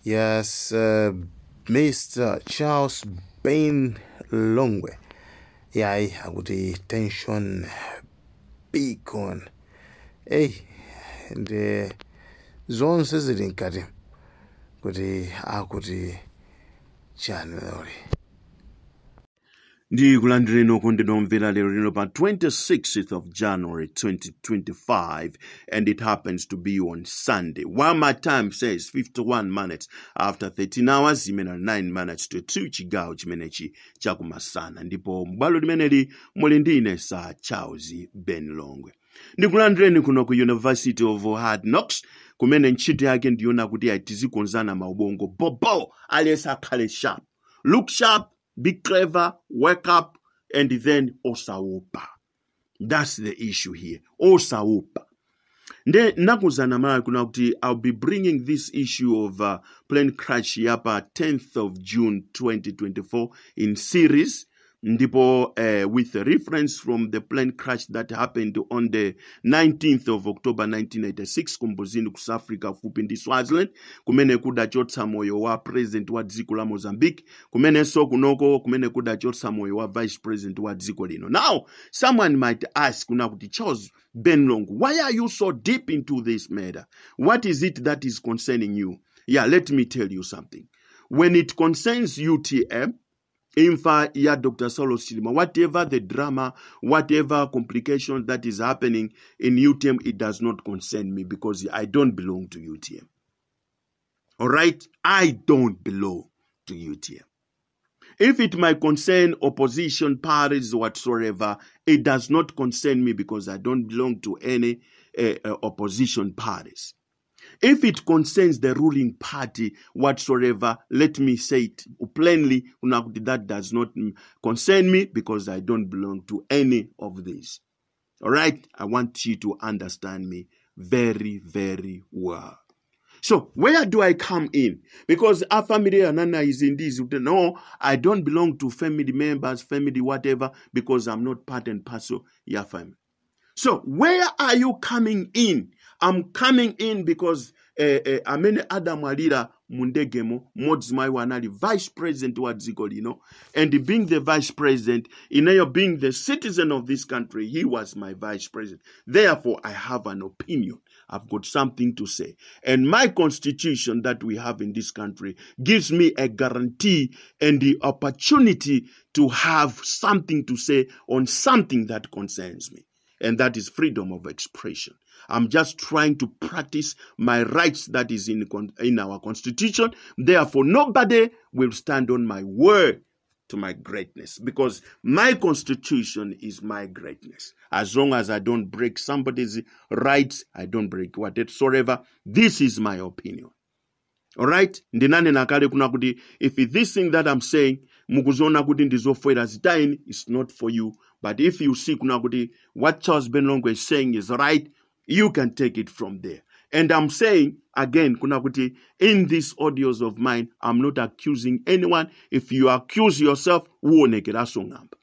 Yes, Mr. Charles Ben Longwe. Yeah, akuti tension big on. Hey, and zonse zili nkati kuti akuti channel. Ndikulandireni okondedwa omvera lero lino pa 26th of January 2025, and it happens to be on Sunday. While my time says 51 minutes after 13 hours, imene 9 minutes to 2 chigawo chimenechi chakumasana. Ndipo m'bwalo limeneli muli ndine sa Charles Ben Longwe. Ndikulandireni kuno ku University of Hard Knocks, kumene ntchito yake ndiona kuti tizikonzana maubongo bobo aliyesa akhale sharp. Look sharp, be clever, wake up, and then osaopa. That's the issue here. Osaopa. Nakuzana mara kuna kuti I'll be bringing this issue of plane crash yapa 10th of June 2024 in series. Ndipo with a reference from the plane crash that happened on the 19th of October 1986 kumbuzini ku South Africa fupi ndi Swaziland, kumene kudachotsa moyo wa president wa dziko la Mozambique, kumene so kunoko kumene kudachotsa moyo wa vice president wa dziko lino. Now someone might ask kuna kuti Charles Ben Longwe, why are you so deep into this matter? What is it that is concerning you? Yeah, let me tell you something. When it concerns UTM, Infa ya Dr. Saulos Chilima, whatever the drama, whatever complication that is happening in UTM, it does not concern me because I don't belong to UTM. All right? I don't belong to UTM. If it might concern opposition parties whatsoever, it does not concern me because I don't belong to any opposition parties. If it concerns the ruling party whatsoever, let me say it plainly, that does not concern me because I don't belong to any of these. All right? I want you to understand me very, very well. So where do I come in? Because our family Nana is in this. No, I don't belong to family members, family whatever, because I'm not part and parcel of your family. So where are you coming in? I'm coming in because Amene Adam Walira Mundegemo Modzimai Wanali vice president wa dziko lino, and being the vice president, being the citizen of this country, he was my vice president. Therefore, I have an opinion. I've got something to say. And my constitution that we have in this country gives me a guarantee and the opportunity to have something to say on something that concerns me. And that is freedom of expression. I'm just trying to practice my rights that is in our constitution. Therefore, nobody will stand on my word to my greatness, because my constitution is my greatness. As long as I don't break somebody's rights, I don't break whatsoever. This is my opinion. All right? Ndinane nakale kuna kuti, if this thing that I'm saying, mukuzona kuti ndizofwera zitaini, it's not for you. But if you see kuna kuti what Charles Ben Longwe is saying is right, you can take it from there. And I'm saying again, kuna kuti, in these audios of mine, I'm not accusing anyone. If you accuse yourself, uonekera songamba.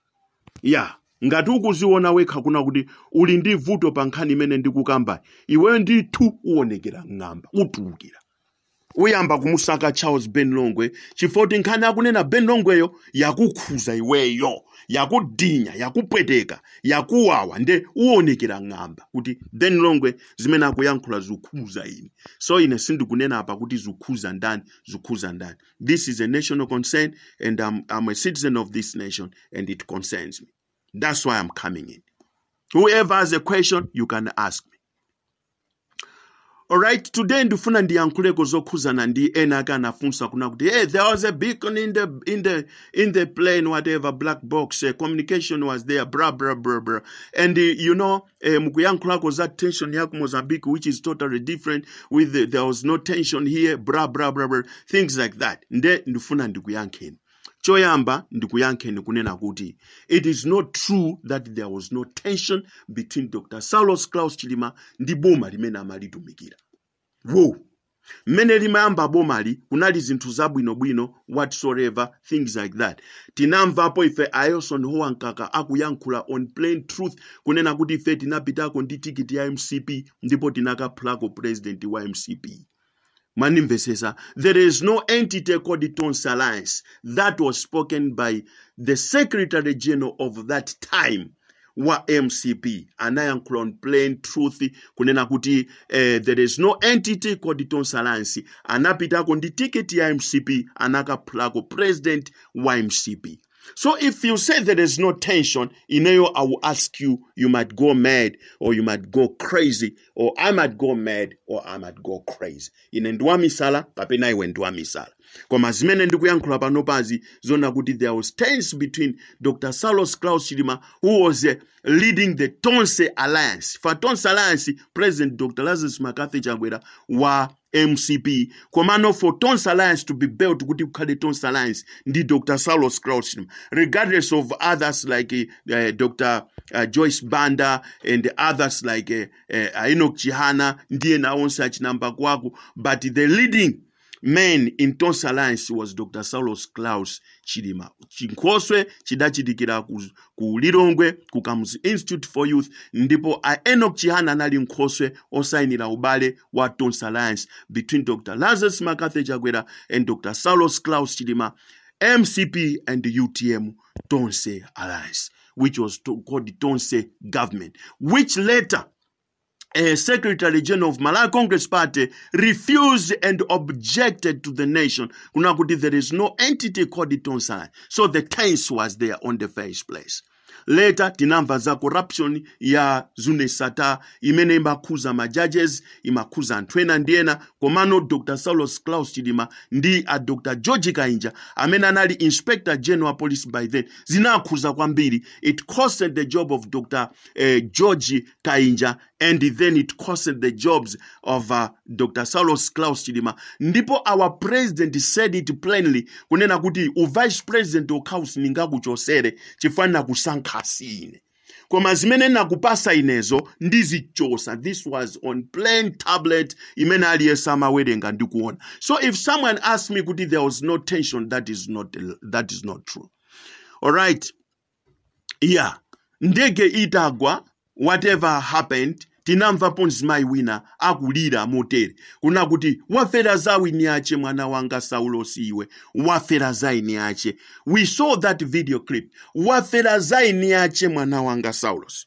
Yeah. Ngati ukuziona wekha kuna kuti uli ndi vuto pa nkhani imene ndikukamba, iwe ndithu uonekera ng'amba, utulukira. Uyamba kumusaka Charles Ben Longwe, chifoti nkhani akunena Ben Longweyo yakukhuza iweyo, yakudinya, yakupweteka, yakuwawa, nde uonekera ng'amba kuti Ben Longwe zimene akuyankhula zikhuza ini. So ine sindikunena apa kuti zikhuza ndani. This is a national concern, and I'm a citizen of this nation, and it concerns me. That's why I'm coming in. Whoever has a question, you can ask me. All right, today ndifuna ndiyankhuleko zokhuzana ndi ena kana funsa kuna kuti, hey, there was a beacon in the plane, whatever, black box, communication was there, blah blah blah blah, and mukuyankhulako za tension yaku Mozambique, which is totally different with there was no tension here, blah blah blah blah, things like that. Nde ndifuna ndikuyankheni. Choyamba ndikuyankheni kunena kuti it is not true that there was no tension between Dr. Saulos Klaus Chilima ndi boma limene amalitumikira. Whoa. Mene limayamba bomali kunali zinthu zabwinobwino whatsoever, things like that. Tinamvapo ife Ayoson Howankaka akuyankhula on plain truth kunena kuti ife tinapitako ndi tikiti ya MCP ndipo tinakaphulako president wa MCP. Manimvesesa, there is no entity called Tonse Alliance. That was spoken by the Secretary General of that time, wa MCP. Anayankhula on plain truth kunena kuti there is no entity called Tonse Alliance. Anapitako ndi ticket ya MCP, anakaphulako president wa MCP. So if you say there is no tension, I will ask you, you might go mad or you might go crazy, or I might go mad or I might go crazy. Inendwa misala, kapena iwendwa misala. Koma zimene ndikuyankhula pano pazi zona kuti there was tension between Dr. Saulos Klaus Chilima, who was leading the Tonse Alliance. For Tonse Alliance, President Dr. Lazarus Makathi Chakwera wa MCP. Komano for Tonse Alliance to be built, kuti kukhale Tonse Alliance, ndi Dr. Saulos Klaus Chilima. Regardless of others like Dr. Joyce Banda and others like Enoch Chihana, ndiye na onse achinamba kwako, but the leading man in Tonse Alliance was Dr. Saulos Klaus Chilima. Chinkhoswe chidachidikira ku Lilongwe ku Kamuzu Institute for Youth, ndipo Enoch Chihana nali nkhoswe osainira ubale wa Tonse Alliance between Dr. Lazarus Makathi Chakwera and Dr. Saulos Klaus Chilima, MCP and the UTM Tonse Alliance, which was called the Tonse government, which later Secretary General of Malawi Congress Party refused and objected to the nation. There is no entity called the Tonse Alliance. So the tense was there on the first place. Later, tinamva za corruption ya Zune Sata, imene imakuza majudges, imakuza Antwena Ndiena, komano Dr. Saulos Klaus Chilima, ndi Dr. George Kainja, amene anali Inspector General Police by then, zinakuza kwambiri. It costed the job of Dr. George Kainja, and then it costed the jobs of Dr. Saulos Klaus Chilima. Ndipo our president said it plainly, kunena kuti vice president okausi ningakuchosere, chifana kusankasine. Koma zimene nakupasa inezo, ndizichosa. This was on plain tablet, imene aliyesama wedenga ndikuona. So if someone asks me kuti there was no tension, that is not true. Alright. Yeah. Ndege itagwa, whatever happened, tinamva Ponzimai wina akulira motere. Kuna kuti wafera zawi niache mwana wanga Saulos iwe. Wafera zai niache. We saw that video clip. Wafera zai niache mwana wanga Saulos.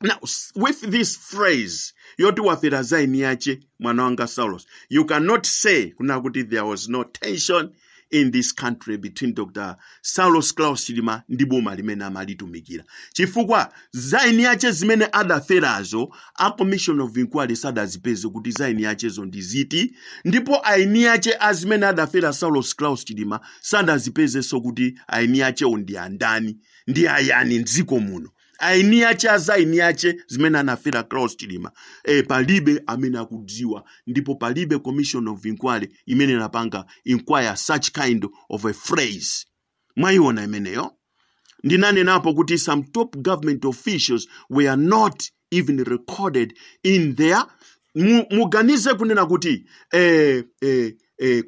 Now, with this phrase, yotu wafera zai niache mwana wanga Saulos, you cannot say kuna kuti there was no tension in this country between Dr. Saulos Klaus Chilima ndi boma limene amalitumikira. Chifukwa zaini yache zimene adaferazo, a commission of inquiry sadazipeze kuti zaini yache zo ndiziti, ndipo aini yache azimene adafera Saulos Klaus Chilima sadazipeze so kuti aini yache ondi andani, ndi ayani nziko muno. Aini yache azaini yache zimene anafera Klaus Chilima. Palibe amene akudziwa, ndipo palibe commission of inquiry imene napanga inquire such kind of a phrase. Mwaiona imeneyo? Ndinane napo kuti some top government officials were not even recorded in there. Muganize kunena kuti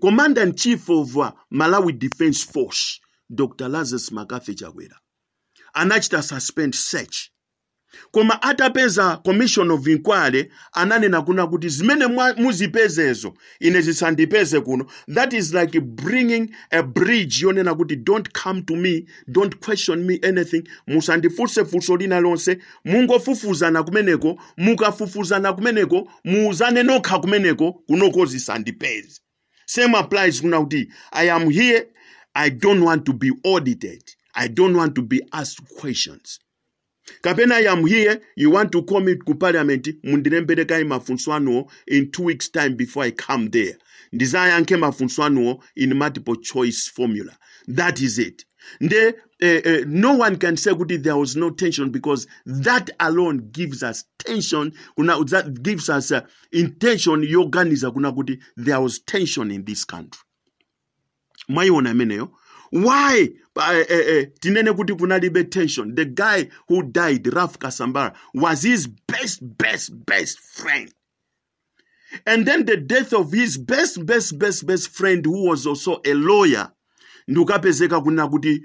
Commander-in-Chief of Malawi Defense Force, Dr. Lazarus Makathi Chakwera, anachita suspend search. Koma atapeza commission of inquiry, ananena kuna kuti zimene muzipezezo inezisandipeze kuno. That is like bringing a bridge. Yonena kuti don't come to me, don't question me anything. Musandifuse fuso lina lonse, mungofufuzana kumeneko, mukafufuzana kumeneko, muuzane nokha kumeneko, kunoko zisandipeze. Same applies kuna kuti I am here, I don't want to be audited. I don't want to be asked questions. Kapena I am here, you want to call me to parliament, mundirembeleka mafunso in 2 weeks time before I come there. Desire anke mafunso in multiple choice formula. That is it. No one can say that there was no tension, because that alone gives us tension. That gives us intention. Yoganiza kuna kuti there was tension in this country. Maiona meneo. Why? Tinene kuti kunalibe tension. The guy who died, Ralph Kasambara, was his best friend. And then the death of his best friend, who was also a lawyer, ndukapezeka kuna kuti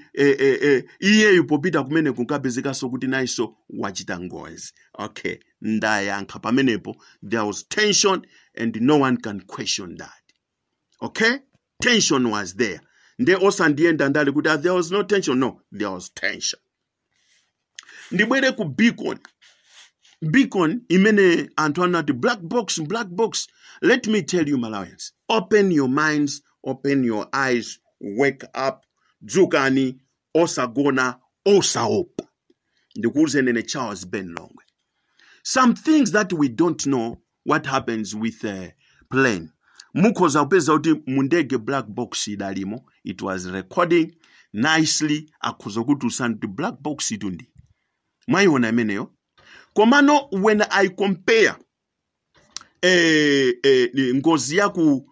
iye yupopita kumene kukapezeka so kuti naiso wachita ngozi. Okay, ndayankha pamenepo. There was tension and no one can question that. Okay? Tension was there. Nde osandienda ndali kuti there was no tension. No, there was tension. Ndibwere ku Beacon. Beacon imene anthu anati black box. Let me tell you, Malawians, open your minds, open your eyes, wake up, dzukani, osagona, osaopa. Ndikuuze nene Charles Ben Longwe. Some things that we don't know what happens with a plane. Mukoza upeza uti mundege black box idalimo. It was recording nicely. Akuzokutu santi black box itundi. Maiona imeneyo. Komano when I compare ngozi yaku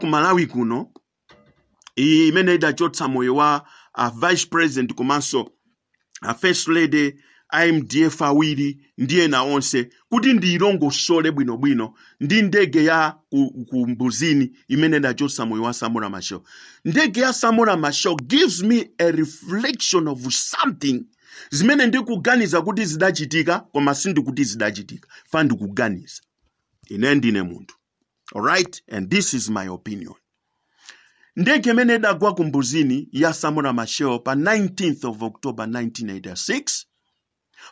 Malawi kuno imene idachotsa moyo wa vice president komanso first lady IMDF awiri ndiye na onse kuti ndiyirongo sole bwinobwino ndi ndege ya ku Mbuzini imene idachotsa moyo wa Samora Machel. Ndege ya Samora Machel gives me a reflection of something zimene ndikuganiza kuti zidachitika koma sindi kuti zidachitika fa ndikuganiza ine ndine munthu. Alright, and this is my opinion. Ndege imene idagwa ku Mbuzini ya Samora Machel pa 19th of October 1986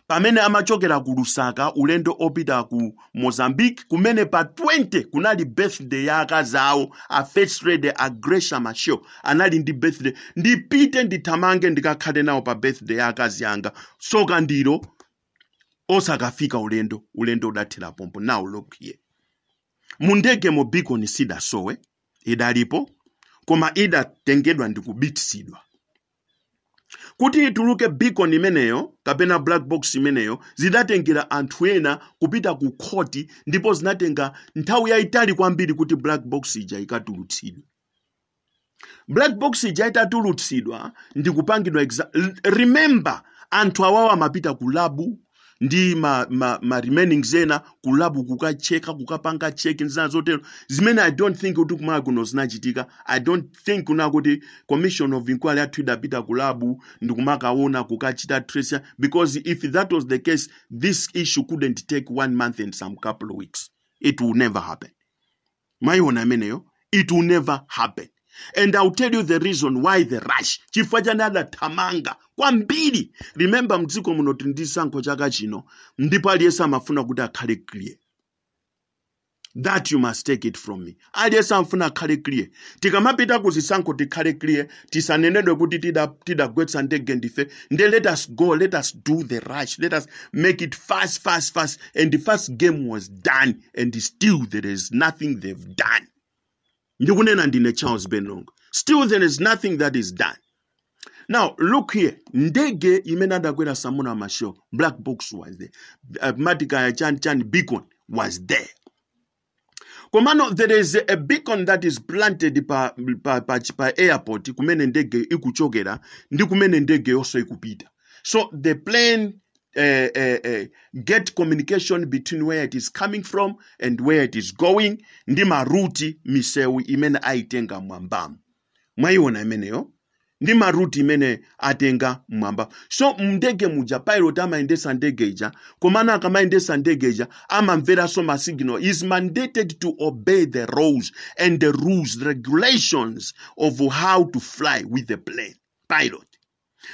pamene amachokera ku Lusaka ulendo opita ku Mozambique kumene pa 20 kunali birthday ya akazawo a first lady a Gracia Machel anali ndi birthday ndipite ndithamange ndikakhale nawo pa birthday ya akazi yanga soka ndiro osakafika ulendo udathira pompo. Now look here, mundege mo Beacon sida sowe idalipo koma idatengedwa ndikubitisidwa kuti ituluke Beacon imeneyo kapena black box imeneyo zidatengera anthu ena kupita ku khoti ndipo zinatenga nthawi yaitali kwambiri kuti black box ija ikatulutsidwe. Black box ija itatulutsidwa ndikupangidwa remember anthu awawa amapita ku labu ndi ma remaining zena ku labu kukacheka kukapanga check nzina zotero zimene I don't think kuti kumala kuno zinachitika. I don't think kuna kuti commission of inquiry yathu idapita ku labu ndikumakaona kukachita trace, because if that was the case this issue couldn't take 1 month and some couple of weeks. It will never happen. Maiona imeneyo, it will never happen. And I'll tell you the reason why the rush. Chifajana tamanga kwambiri. Remember mdziko muno tindisankho chaka chino ndipo aliyesa amafuna kuti akhale clear. That you must take it from me. Aliyesa amafuna akhale clear. Tikamapita kuzisankho tikhale clear. Tisanenedwe kuti tidagwetsa ndege ndife. Let us go. Let us do the rush. Let us make it fast. And the first game was done. And still there is nothing they've done. Ndikunena ndine Charles Ben Longwe. Still there is nothing that is done. Now look here. Ndege imene adakwera Samora Machel, black box was there. Matika ya Chan Beacon was there. Komano, there is a beacon that is planted pa airport kumene ndege ikuchokera ndi kumene ndege also ikupita. So the plane get communication between where it is coming from and where it is going. Ndi maruti misewu imene aitenga mwambamu. Mwaiona imeneyo? Ndi maruti imene atenga mwamba. So mndege muja pilot amaendesa ndege ija. Komana akamaendesa ndege ija amamvera so masignal is mandated to obey the rules and the rules, the regulations of how to fly with the plane. Pilot.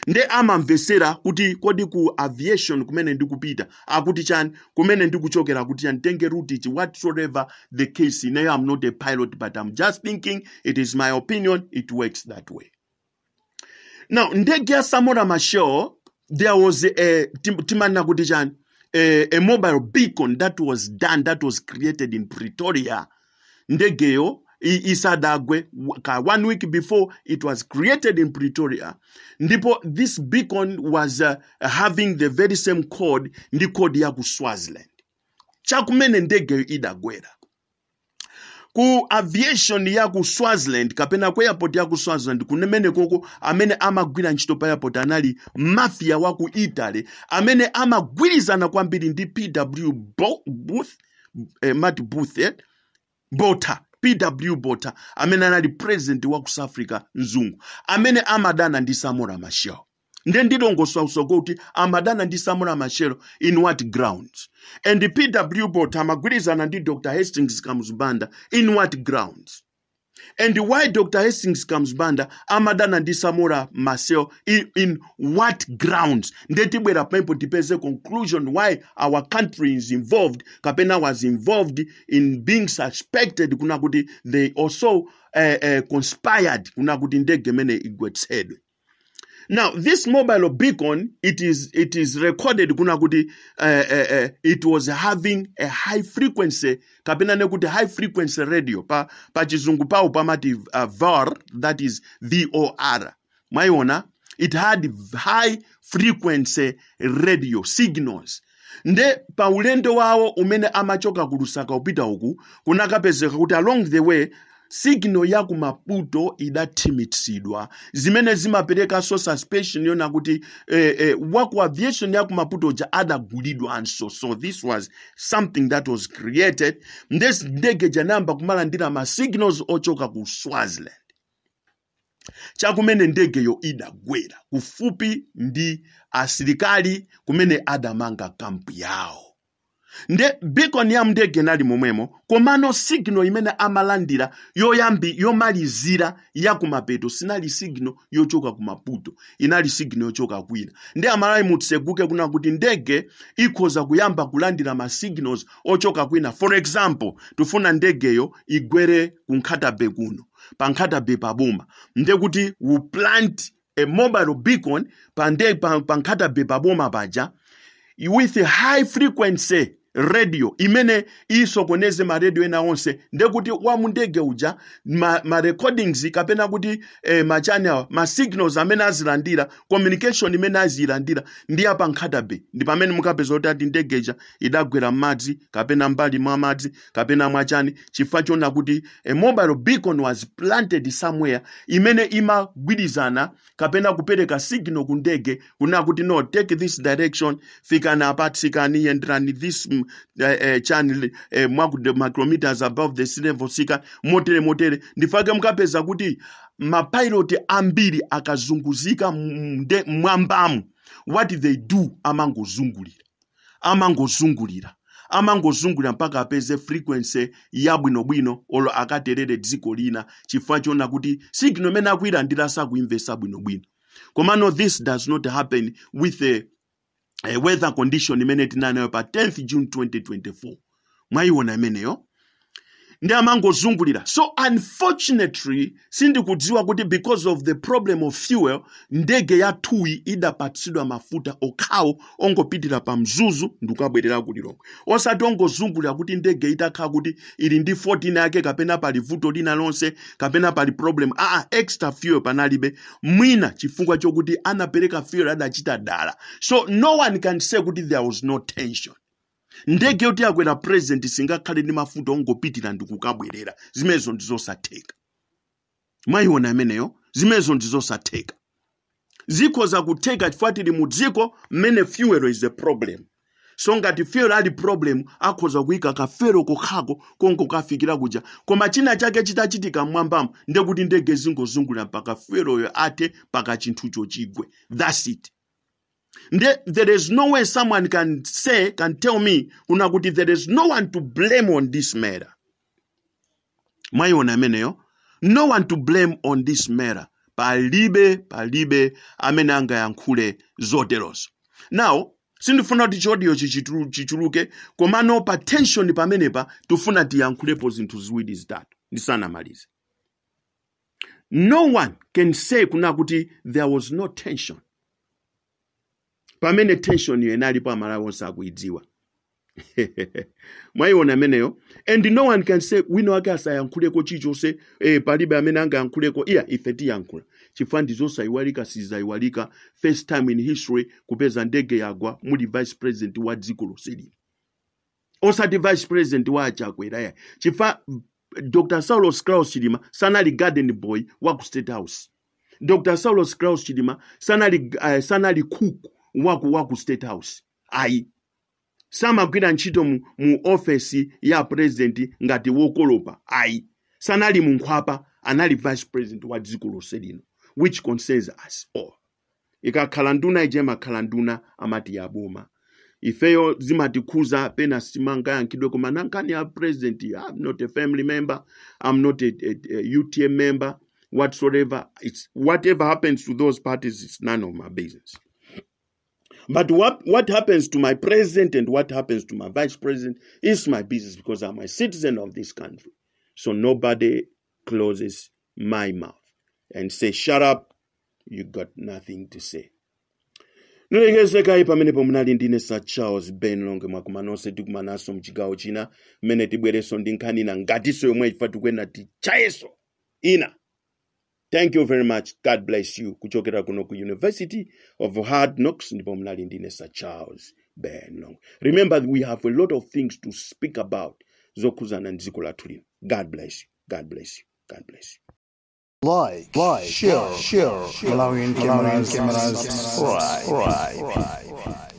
Nde amamvesera kuti kodi ku aviation kumene ndikupita akuti chani kumene ndikuchokera kuti chani tenge route ichi whatsoever the case. Now I'm not a pilot but I'm just thinking, it is my opinion, it works that way. Now ndege ya Samora Machel, there was a mobile beacon that was done, that was created in Pretoria. Ndegeyo isadagwe 1 week before it was created in Pretoria. Ndipo this beacon was having the very same code, ndi code ya ku Swaziland. Chakumene ndege idagwera. Ku aviation ya ku Swaziland, kapena ku airport ya ku Swaziland, kunemene koko amene amagwira ntchito pa airport anali mafia wa ku Italy, amene amagwirizana kwambiri ndi PW Botha. PW Botha, amene anali president wa ku South Africa nzungu, amene amadana ndi Samora Machel. Nde ndilongoswa usogo kuti amadana ndi Samora Machel in what grounds? And the PW Botha amagwirizana ndi Dr. Hastings Kamuzubanda in what grounds? And why Dr. Hastings comes banda amadana ndi Samora Machel in what grounds? Ndetibwera pempo tipeze conclusion why our country is involved. Kapena was involved in being suspected kuna kuti they also conspired kuna kuti ndege mene igwetsedwe. Now, this mobile beacon, it is recorded kuna kuti it was having a high frequency, kapena nekuti high frequency radio pa chizungu pao pamati VOR, that is VOR. Maiona, it had high frequency radio signals. Nde pa ulendo wao umene amachoka ku Lusaka upita uku kunakapezeka kuti along the way signal ya ku Maputo idathimitsidwa zimene zimapereka so suspicion yona kuti waku aviation ya ku Maputo ja adagulidwa anso. So this was something that was created. Ndege janamba kumalandira ma signals ochoka ku Swaziland. Chakumene ndege yo idagwera kufupi ndi asilikali kumene adamanga kampu yao. Nde beacon ya mndege nali momwemo komano signal imene amalandira yomalizira ya kumapeto sinali signal yochoka ku Maputo, inali signal yochoka kwina. Nde amalayi mutseguke kuna kuti ndege ikhoza kuyamba kulandira ma signals ochoka kwina. For example, tufuna ndegeyo igwere ku Nkatabe kuno, pa Nkatabe paboma. Nde kuti we plant a mobile beacon pa Nkatabe paboma paja with a high frequency radio imene isokoneze ma radio ena onse. Nde kuti wa mundege uja ma recordings kapena kuti ma channel ma signals amene azilandira communication imene azilandira ndi apa Nkatabe ndi pamene mukapeza kuti ndegeja idagwera madzi kapena mbali mwa madzi kapena mwachani chifukwa chona kuti a mobile beacon was planted somewhere imene imagwirizana kapena kupereka signal ku ndege kuna kuti no, take this direction, fikana apatsikani yendrani this channel micrometers above the sea level sika motere ndifake mukapeza kuti mapilot ambiri akazunguzika mwambamu. What they do amangozungulira mpaka apeze frequency ya bwinobwino olo akaterere dziko lina chifukwa chona kuti signal mena akuilandira sakuimvesa bwinobwino. Komano this does not happen with a weather condition imene tinanayo pa 10th June 2024. Mwaiona imeneyo ndi amangozungulira. So unfortunately sindikudziwa kuti because of the problem of fuel ndege ya Tui idapatsidwa mafuta okhawo ongopitira pa mzuzu ndikabwerera ku Lilongwe. Osati ongozungulira kuti ndege itakhala kuti ili ndi 14 yake kapena pali vuto lina lonse kapena pali problem. Extra fuel panalibe mwina chifukwa chokuti anapereka fuel adachita dala. So no one can say kuti there was no tension. Ndege yoti yakwera president singakhale ndi mafuta ongopitira ndikukabwerera. Zimezo ndizosatheka. Mwayiona imeneyo, zimezo ndizosatheka. Zikhoza kutheka chifukwa tili mu dziko mmene fuel is a problem. So ngati fuel ali problem akhoza kuyika kafero kokhako konko kafikira kuja. Koma china chake chitachitika mmwambamu ndekuti ndege zingozungulira mpaka fuel yo ate paka chinthucho chigwe. That's it. There is no way someone can tell me unakuti there is no one to blame on this matter. Mwaiona imeneyo, no one to blame on this matter. Palibe amene angayankhule zoterozo. Now, sindifuna kuti chodiyo chichuluke komano pa tension pamenepa tufuna tiyankhulepo zinthu ziwiri zitatu ndisanamalize. No one can say kuna kuti there was no tension. Pamene tension yenalipo amalawi onse akuidziwa. Mwaiona imeneyo. And no one can say wino wake asayankhuleko chichonse palibe amene angayankhuleko ife tiyankhula. Chifukwa ndizosaiwalika sizaiwalika first time in history kupeza ndege yagwa muli vice president wa dziko lonseli. Osati vice president wa achakwera. Chifukwa Dr. Saulos Klaus Chilima sanali garden boy wa ku State House. Dr. Saulos Klaus Chilima sanali cook wa ku State House. Samagwira ntchito mu office ya president ngati wokolopa. Sanali munkhwapa, anali vice president wa dziko lonseli, which concerns us all. Ikakhala nduna ije makhala nduna amati yaboma. ifeyo zimatikuza pena simanga yankhidwe koma nankani ya president. I'm not a family member, I'm not a UTM member whatsoever. It's whatever happens to those parties, it's none of my business. But what happens to my president and what happens to my vice president is my business, because I'm a citizen of this country. So nobody closes my mouth and say, shut up, you got nothing to say. Nulengezeka pamenepo munali ndine Sir Charles Ben Longwe mwakumanonse tikumanaso mchigawo china mmene tibwereso ndi nkhani ina ngatiso yomwe ifa tikwena tichayeso ina. Thank you very much. God bless you. Kuchokera kuno ku University of Hard Knocks ndipo munali ndine Sir Charles Ben Longwe. Remember, we have a lot of things to speak about zokuzana ndziko lathu lino. God bless you. God bless you. God bless you. Like, share, Malawian cameras, right.